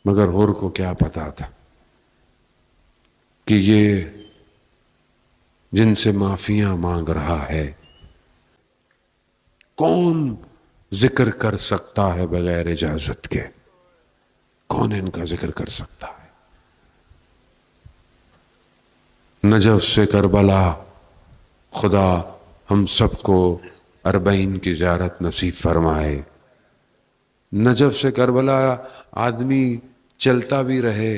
مگر ہور کو کیا پتا تھا کہ یہ جن سے معافیاں مانگ رہا ہے، کون ذکر کر سکتا ہے بغیر اجازت کے؟ کون ان کا ذکر کر سکتا ہے؟ نجف سے کربلا، خدا ہم سب کو اربعین کی زیارت نصیب فرمائے۔ نجف سے کربلا آدمی چلتا بھی رہے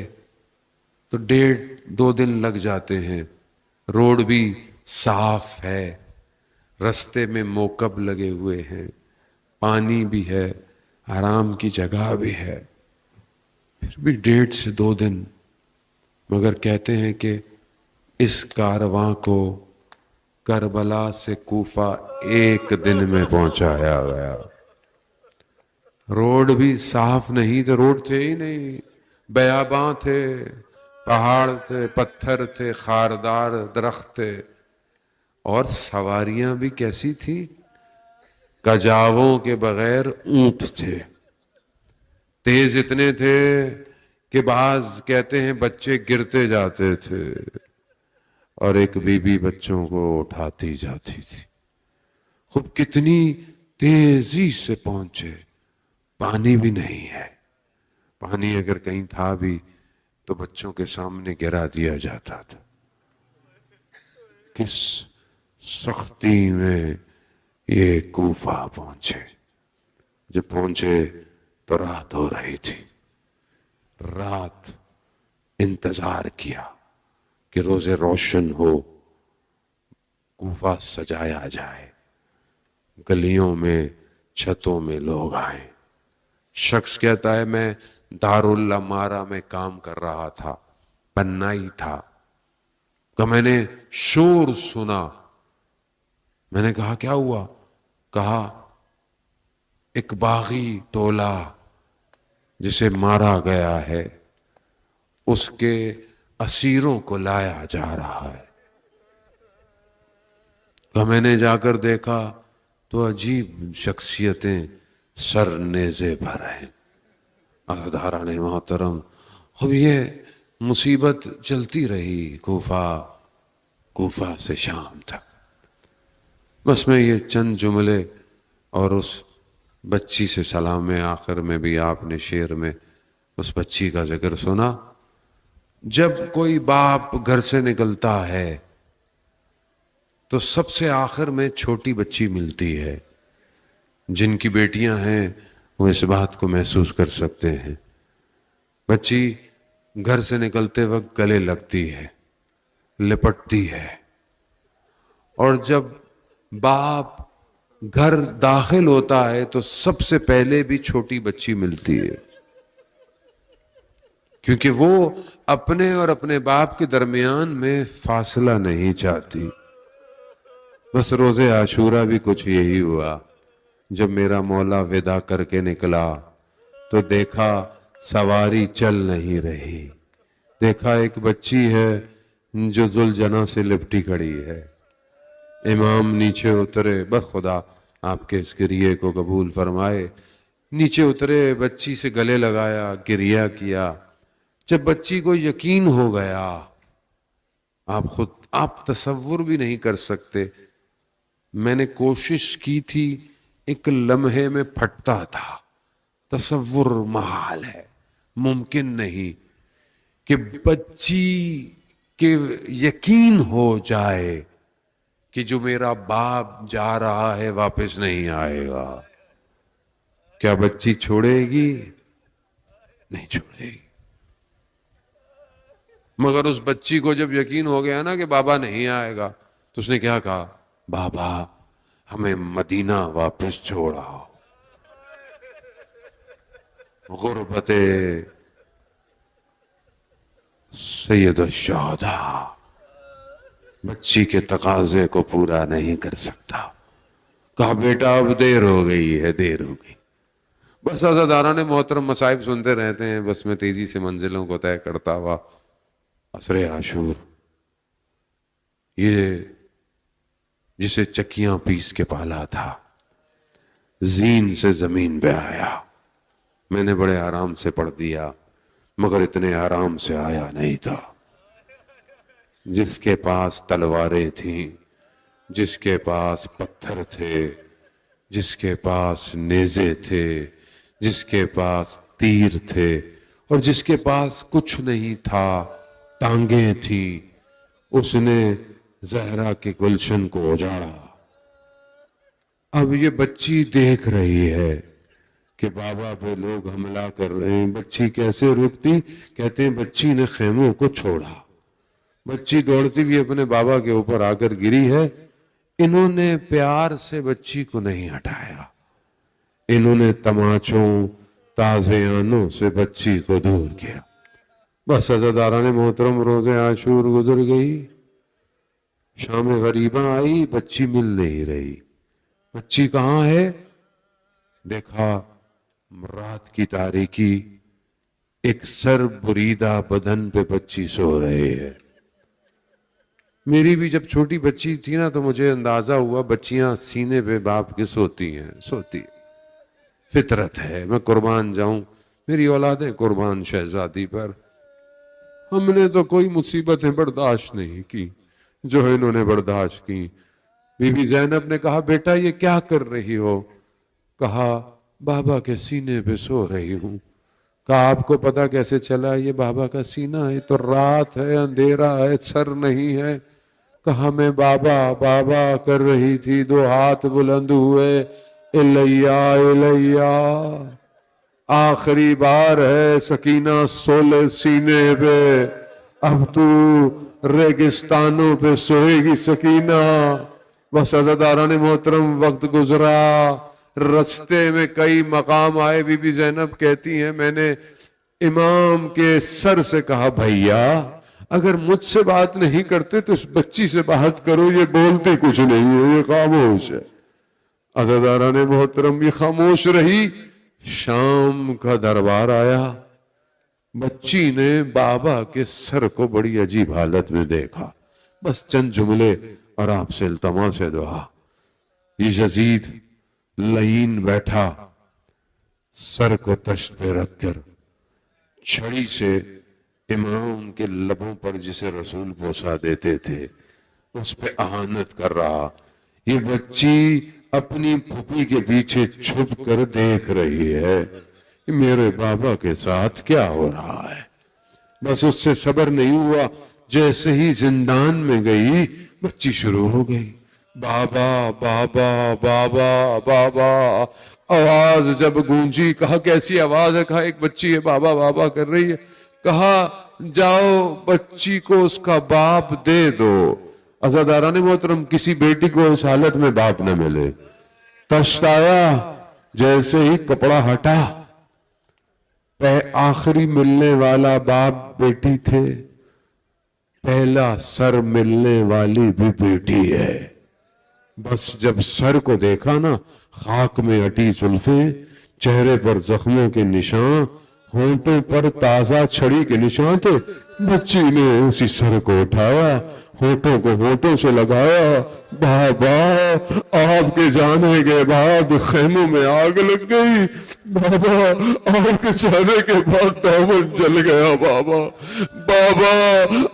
تو 1.5-2 دن لگ جاتے ہیں۔ روڈ بھی صاف ہے، رستے میں موکب لگے ہوئے ہیں، پانی بھی ہے، آرام کی جگہ بھی ہے، پھر بھی 1.5 سے 2 دن۔ مگر کہتے ہیں کہ اس کارواں کو کربلا سے کوفہ 1 دن میں پہنچایا گیا۔ روڈ بھی صاف نہیں تھے، روڈ تھے ہی نہیں، بیاباں تھے، پہاڑ تھے، پتھر تھے، خاردار درخت تھے، اور سواریاں بھی کیسی تھی؟ کجاووں کے بغیر اونٹ تھے، تیز اتنے تھے کہ بعض کہتے ہیں بچے گرتے جاتے تھے، اور ایک بی بی بچوں کو اٹھاتی جاتی تھی۔ خوب کتنی تیزی سے پہنچے، پانی بھی نہیں ہے، پانی اگر کہیں تھا بھی تو بچوں کے سامنے گرا دیا جاتا تھا۔ کس سختی میں یہ کوفہ پہنچے۔ جب پہنچے تو رات ہو رہی تھی۔ رات انتظار کیا کہ روز روشن ہو، کوفہ سجایا جائے، گلیوں میں چھتوں میں لوگ آئیں۔ شخص کہتا ہے میں دارالامارہ میں کام کر رہا تھا، بنائی تھا، کہ میں نے شور سنا۔ میں نے کہا کیا ہوا؟ کہا ایک باغی ٹولہ جسے مارا گیا ہے، اس کے اسیروں کو لایا جا رہا ہے۔ کہ میں نے جا کر دیکھا تو عجیب شخصیتیں سر نیزے پر ہیں۔ عزاداران محترم، اب یہ مصیبت چلتی رہی کوفہ سے شام تک۔ بس میں یہ چند جملے اور اس بچی سے سلام میں آخر میں بھی آپ نے شعر میں اس بچی کا ذکر سنا۔ جب کوئی باپ گھر سے نکلتا ہے تو سب سے آخر میں چھوٹی بچی ملتی ہے۔ جن کی بیٹیاں ہیں وہ اس بات کو محسوس کر سکتے ہیں۔ بچی گھر سے نکلتے وقت گلے لگتی ہے، لپٹتی ہے، اور جب باپ گھر داخل ہوتا ہے تو سب سے پہلے بھی چھوٹی بچی ملتی ہے، کیونکہ وہ اپنے اور اپنے باپ کے درمیان میں فاصلہ نہیں چاہتی۔ بس روز عاشورہ بھی کچھ یہی ہوا۔ جب میرا مولا ودا کر کے نکلا تو دیکھا سواری چل نہیں رہی، دیکھا ایک بچی ہے جو ذوالجناح سے لپٹی کھڑی ہے۔ امام نیچے اترے، بس خدا آپ کے اس گریے کو قبول فرمائے۔ نیچے اترے، بچی سے گلے لگایا، گریہ کیا۔ جب بچی کو یقین ہو گیا، آپ تصور بھی نہیں کر سکتے، میں نے کوشش کی تھی، ایک لمحے میں پھٹتا تھا۔ تصور محال ہے، ممکن نہیں کہ بچی کے یقین ہو جائے کہ جو میرا باپ جا رہا ہے واپس نہیں آئے گا۔ کیا بچی چھوڑے گی؟ نہیں چھوڑے گی۔ مگر اس بچی کو جب یقین ہو گیا نا کہ بابا نہیں آئے گا تو اس نے کیا کہا؟ بابا ہمیں مدینہ واپس چھوڑا۔ غربت سید الشہداء بچی کے تقاضے کو پورا نہیں کر سکتا۔ کہا بیٹا اب دیر ہو گئی ہے، دیر ہو گئی۔ بس عزاداران محترم مصائب سنتے رہتے ہیں، بس میں تیزی سے منزلوں کو طے کرتا ہوا عصر عاشور، یہ جسے چکیاں پیس کے پالا تھا، زین سے زمین پہ آیا۔ میں نے بڑے آرام سے پڑھ دیا، मगर इतने आराम से आया नहीं था। जिसके पास तलवारें थीं, जिसके पास पत्थर थे, जिसके पास नेज़े थे, जिसके पास तीर थे, और जिसके पास कुछ नहीं था, टांगे थी, उसने ज़हरा के गुलशन को उजाड़ा। अब ये बच्ची देख रही है कि बाबा पे लोग हमला कर रहे हैं। बच्ची कैसे रुकती? कहते हैं बच्ची ने खेमों को छोड़ा। बच्ची दौड़ती हुई अपने बाबा के ऊपर आकर गिरी है। इन्होंने प्यार से बच्ची को नहीं हटाया, इन्होंने तमाचों ताज़ियानों से बच्ची को दूर किया। बस अज़ादारान मोहतरम, रोज़े आशूर गुजर गई, शाम गरीबा आई, बच्ची मिल नहीं रही। बच्ची कहाँ है? देखा रात की तारीकी, एक सर बुरीदा बदन पे बच्ची सो रही है। मेरी भी जब छोटी बच्ची थी ना, तो मुझे अंदाजा हुआ बच्चियां सीने पे बाप के सोती हैं, सोती। फितरत है, मैं कुर्बान जाऊं, मेरी औलादें कुर्बान शहजादी पर। हमने तो कोई मुसीबतें बर्दाश्त नहीं की जो इन्होंने बर्दाश्त की। बीबी ज़ैनब ने कहा, बेटा ये क्या कर रही हो? कहा, बाबा के सीने पे सो रही हूं। कहा, आपको पता कैसे चला ये बाबा का सीना है? तो रात है, अंधेरा है, सर नहीं है। कहा, मैं बाबा बाबा कर रही थी, दो हाथ बुलंद हुए, इलैया इलैया, आखिरी बार है सकीना सोले सीने पे, अब तू रेगिस्तानों पे सोएगी सकीना। बस अज़ादारान मोहतरम, वक्त गुजरा, रस्ते में कई मकाम आए। बीबी ज़ैनब कहती हैं, मैंने इमाम के सर से कहा, भैया अगर मुझसे बात नहीं करते तो इस बच्ची से बात करो, ये बोलती कुछ नहीं है, ये खामोश है। अज़ादारान मोहतरम, ये खामोश रही। शाम का दरबार आया, बच्ची ने बाबा के सर को बड़ी अजीब हालत में देखा। बस चंद जुमले और आपसे इल्तमा से दुआ। ये यजीद लईन बैठा, सर को तश्त पे रखकर छड़ी से इमाम के लबों पर, जिसे रसूल बोसा देते थे, उस पे आहानत कर रहा। ये बच्ची अपनी फूफी के पीछे छुप कर देख रही है कि मेरे बाबा के साथ क्या हो रहा है। बस उससे सब्र नहीं हुआ, जैसे ही जिंदान में गई बच्ची शुरू हो गई, बाबा बाबा बाबा बाबा। आवाज जब गूंजी, कहा कैसी आवाज है? कहा एक बच्ची है बाबा बाबा कर रही है। कहा जाओ बच्ची को उसका बाप दे दो। अज़ादारान मोहतरम, किसी बेटी को इस हालत में बाप न मिले। तश्त आया, जैसे ही कपड़ा हटा, आखिरी मिलने वाला बाप बेटी थे, पहला सर मिलने वाली भी बेटी है। बस जब सर को देखा ना, खाक में अटी जुल्फे, चेहरे पर जख्मों के निशान, होंठों पर ताजा छड़ी के निशान थे। बच्ची ने उसी सर को उठाया, होठों को होठों से लगाया। बाबा आपके जाने के बाद खेमों में आग लग गई, बाबा आपके जाने के बाद दामन जल गया, बाबा बाबा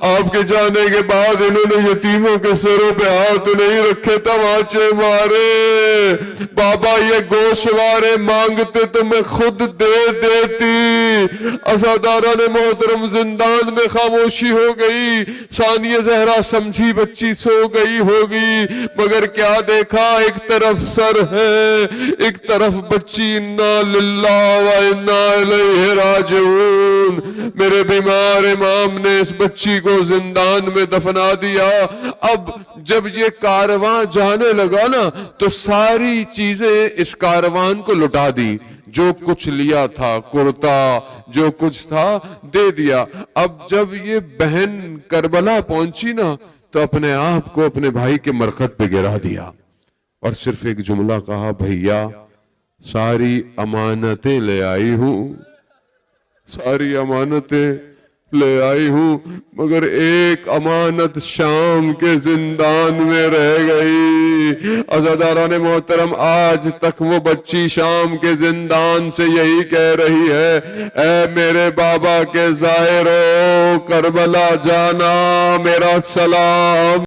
आपके जाने के बाद इन्होंने यतीमों के सिरों पे हाथ नहीं रखे, तमाचे मारे। बाबा ये गोशवारे मांगते तो मैं खुद दे देती। अज़ादारान मोहतरम, जिंदान में खामोशी हो गई। सानिया ज़हरा समझी बच्ची सो गई होगी, मगर क्या देखा, एक तरफ सर है, एक तरफ बच्ची। इन्ना लिल्लाह व इन्ना इलैहि राजिऊन। मेरे बीमार इमाम ने इस बच्ची को जिंदान में दफना दिया। अब जब ये कारवां जाने लगा ना, तो सारी चीजें इस कारवान को लुटा दी। जो कुछ लिया था, कुर्ता जो कुछ था दे दिया। अब जब ये बहन करबला पहुंची ना, तो अपने आप को अपने भाई के मरकत पे गिरा दिया और सिर्फ एक जुमला कहा, भैया सारी अमानतें ले आई हूं, सारी अमानतें لے آئی ہوں، مگر ایک امانت شام کے زندان میں رہ گئی۔ عزاداران محترم، آج تک وہ بچی شام کے زندان سے یہی کہہ رہی ہے، اے میرے بابا کے زائرو، کربلا جانا میرا سلام